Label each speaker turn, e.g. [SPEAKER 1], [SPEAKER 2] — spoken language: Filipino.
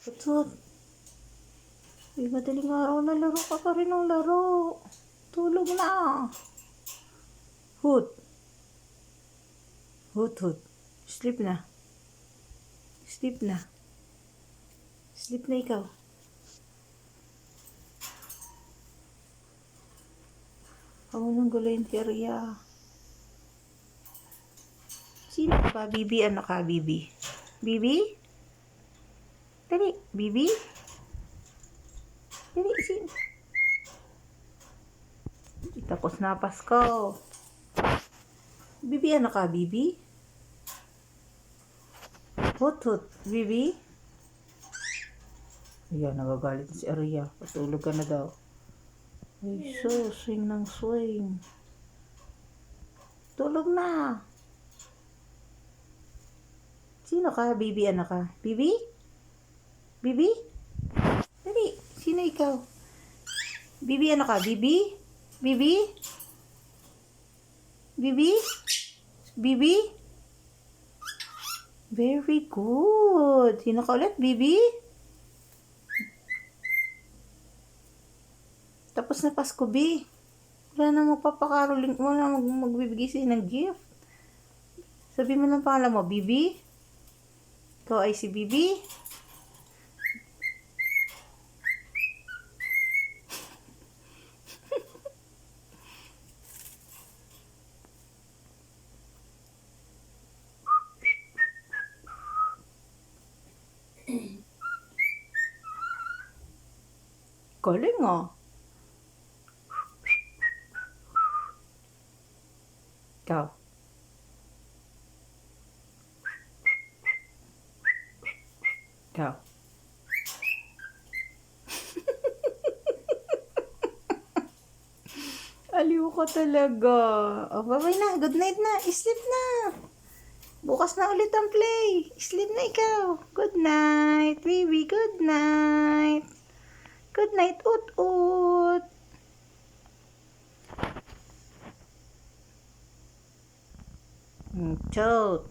[SPEAKER 1] Tutut. Uy, madaling araw na laro ka pa rin ng laro. Tulog na. Hoot. Hoot, hoot. Sleep na. Sleep na. Sleep na ikaw. Ako nang gulayin si Arya. Sino ka, Bibi? Ano ka, Bibi? Bibi? Dali, Bibi? Dali, sino? Tapos na Pasko. Bibi, ano ka, Bibi? Hut, hut, Bibi? Ayan, nagagalit si Arya. Patulog ka na daw. Ay, so, swing ng swing. Tulog na. Sino ka, Bibi? Ano ka? Bibi? Bibi? Dali, sino ikaw? Bibi, ano ka? Bibi? Bibi? Bibi? Bibi? Very good. Sino ka ulit, Bibi? Tapos na Pasko, Bi. Wala na magpapakaroling, wala na magbibigay sa'yo ng gift. Sabi mo ng pangalan mo, Bibi? Ikaw ay si Bibi? Galing ah. Ikaw. Ikaw. Aliw ko talaga. Oh, bye-bye na. Good night na. Sleep na. Bukas na ulit ang play. Sleep na ikaw. Good night, baby. Good night. Good night, ut-ut. Chot.